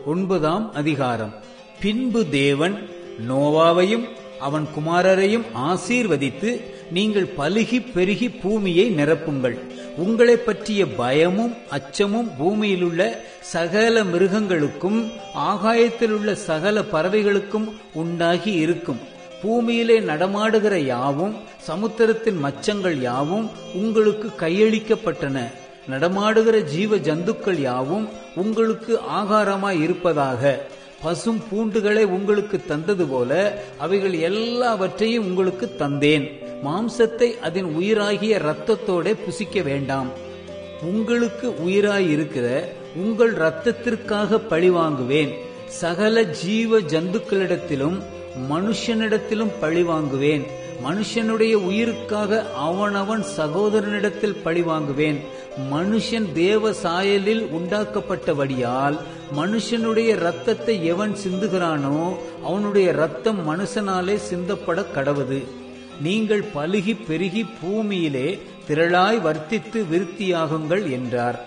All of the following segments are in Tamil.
9ஆம் அதிகாரம். பின்பு தேவன் நோவாவையும் அவன் குமாரரையும் ஆசீர்வதித்து, நீங்கள் பலுகி பெருகி பூமியை நிரப்புங்கள். உங்களை பற்றிய பயமும் அச்சமும் பூமியிலுள்ள சகல மிருகங்களுக்கும் ஆகாயத்திலுள்ள சகல பறவைகளுக்கும் உண்டாகி இருக்கும். பூமியிலே நடமாடுகிற யாவும் சமுத்திரத்தின் மச்சங்கள் யாவும் உங்களுக்கு கையளிக்கப்பட்டன. நடமாடுகிற ஜீவ ஜந்துக்கள் யாவும் உங்களுக்கு ஆகாரமாய் இருப்பதாக. பசும் பூண்டுகளை உங்களுக்கு தந்தது போல அவைகள் எல்லாவற்றையும் உங்களுக்கு தந்தேன். மாம்சத்தை அதன் உயிராகிய இரத்தத்தோட புசிக்க வேண்டாம். உங்களுக்கு உயிராயிருக்கிற உங்கள் இரத்தத்திற்காக பழிவாங்குவேன். சகல ஜீவ ஜந்துக்களிடத்திலும் மனுஷனிடத்திலும் பழிவாங்குவேன். மனுஷனுடைய உயிருக்காக அவனவன் சகோதரனிடத்தில் பழிவாங்குவேன். மனுஷன் தேவ சாயலில் உண்டாக்கப்பட்டபடியால் மனுஷனுடைய இரத்தத்தை எவன் சிந்துகிறானோ அவனுடைய இரத்தம் மனுஷனாலே சிந்தப்பட கடவது. நீங்கள் பலுகி பெருகி பூமியிலே திரளாய் வர்த்தித்து விருத்தியாகுங்கள் என்றார்.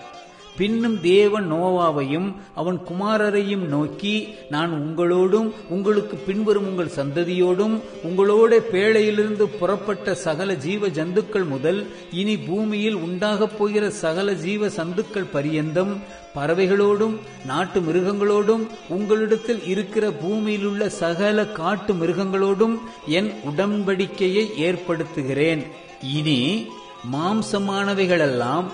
பின்னும் தேவன் நோவாவையும் அவன் குமாரரையும் நோக்கி, நான் உங்களோடும் உங்களுக்கு பின்வரும் உங்கள் சந்ததியோடும் உங்களோட பேழையிலிருந்து புறப்பட்ட சகல ஜீவ ஜந்துக்கள் முதல் இனி பூமியில் உண்டாகப் போகிற சகல ஜீவ சந்துக்கள் பரியந்தம் பறவைகளோடும் நாட்டு மிருகங்களோடும் உங்களிடத்தில் இருக்கிற பூமியிலுள்ள சகல காட்டு மிருகங்களோடும் என் உடன்படிக்கையை ஏற்படுத்துகிறேன். இனி மாம்சமானவைகளெல்லாம்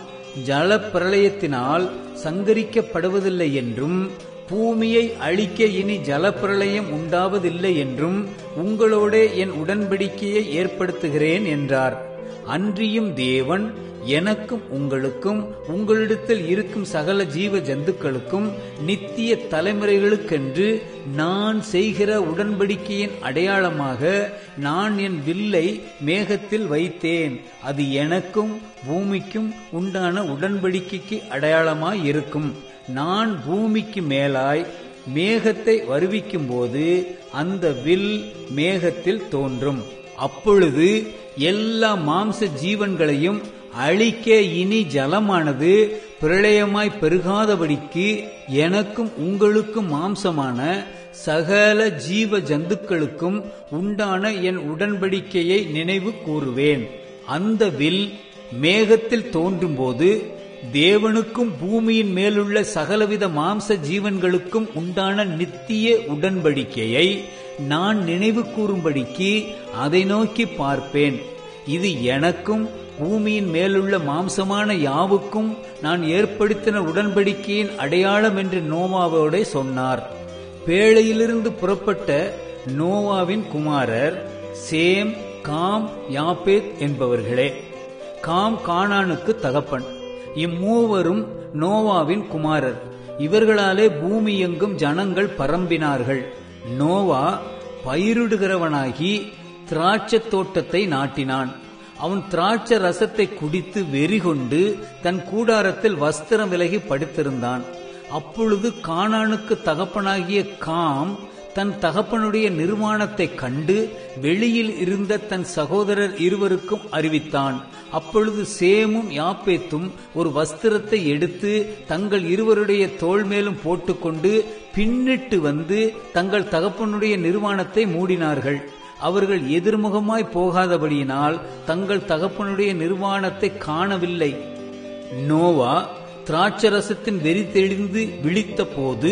ஜல பிரளயத்தினால் சங்கரிக்கப்படுவதில்லை என்றும் பூமியை அழிக்க இனி ஜலப்பிரளயம் உண்டாவதில்லை என்றும் உங்களோட என் உடன்படிக்கையை ஏற்படுத்துகிறேன் என்றார். அன்றியும் தேவன் எனக்கும் உங்களுக்கும் உங்களிடத்தில் இருக்கும் சகல ஜீவ ஜந்துக்களுக்கும் நித்திய தலைமுறைகளுக்கென்று நான் செய்கிற உடன்படிக்கையின் அடையாளமாக நான் என் வில்லை மேகத்தில் வைத்தேன். அது எனக்கும் பூமிக்கும் உண்டான உடன்படிக்கைக்கு அடையாளமாயிருக்கும். நான் பூமிக்கு மேலாய் மேகத்தை வருவிக்கும் போது அந்த வில் மேகத்தில் தோன்றும். அப்பொழுது எல்லா மாம்ச ஜீவன்களையும் அழிக்க இனி ஜலமானது பிரளயமாய் பெருகாதபடிக்கு எனக்கும் உங்களுக்கும் மாம்சமான சகல ஜீவ ஜந்துக்களுக்கும் உண்டான என் உடன்படிக்கையை நினைவு கூறுவேன். அந்த வில் மேகத்தில் தோன்றும் போது தேவனுக்கும் பூமியின் மேலுள்ள சகலவித மாம்ச ஜீவன்களுக்கும் உண்டான நித்திய உடன்படிக்கையை நான் நினைவு கூறும்படிக்கு அதை நோக்கி பார்ப்பேன். இது எனக்கும் பூமியின் மேலுள்ள மாம்சமான யாவுக்கும் நான் ஏற்படுத்தின உடன்படிக்கையின் அடையாளம் என்று நோவாவோட சொன்னார். பேழையிலிருந்து புறப்பட்ட நோவாவின் குமாரர் சேம், காம், யாப்பேத் என்பவர்களே. காம் கானானுக்கு தகப்பன். இம்மூவரும் நோவாவின் குமாரர். இவர்களாலே பூமி எங்கும் ஜனங்கள் பரம்பினார்கள். நோவா பயிரிடுகிறவனாகி திராட்சை தோட்டத்தை நாட்டினான். அவன் திராட்சை ரசத்தை குடித்து வெறிகொண்டு தன் கூடாரத்தில் வஸ்திரம் விலகி படுத்திருந்தான். அப்பொழுது கானானுக்கு தகப்பனாகிய காம் தன் தகப்பனுடைய நிர்வாணத்தை கண்டு வெளியில் இருந்த தன் சகோதரர் இருவருக்கும் அறிவித்தான். அப்பொழுது சேமும் யாப்பேத்தும் ஒரு வஸ்திரத்தை எடுத்து தங்கள் இருவருடைய தோள் மேலும் போட்டுக்கொண்டு பின்னிட்டு வந்து தங்கள் தகப்பனுடைய நிர்வாணத்தை மூடினார்கள். அவர்கள் எதிர்முகமாய் போகாதபடியினால் தங்கள் தகப்பனுடைய நிர்வாணத்தை காணவில்லை. நோவா திராட்சரசத்தின் வெறி தெளிந்து விழித்த போது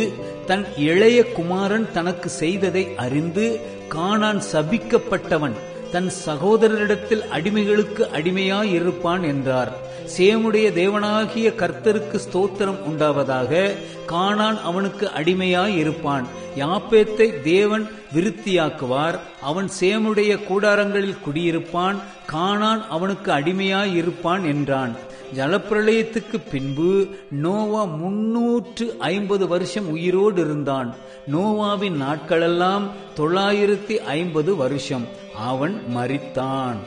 தன் இளைய குமாரன் தனக்கு செய்ததை அறிந்து, கானான் சபிக்கப்பட்டவன், தன் சகோதரரிடத்தில் அடிமைகளுக்கு அடிமையாயிருப்பான் என்றார். சேமுடைய தேவனாகிய கர்த்தருக்கு ஸ்தோத்திரம் உண்டாவதாக. கானான் அவனுக்கு அடிமையாயிருப்பான். யாப்பேத்தை தேவன் விருத்தியாக்குவார். அவன் சேமுடைய கூடாரங்களில் குடியிருப்பான். கானான் அவனுக்கு அடிமையாயிருப்பான் என்றான். ஜலப்பிரளயத்துக்கு பின்பு நோவா 350 வருஷம் உயிரோடு இருந்தான். நோவாவின் நாட்களெல்லாம் 950 வருஷம். அவன் மரித்தான்.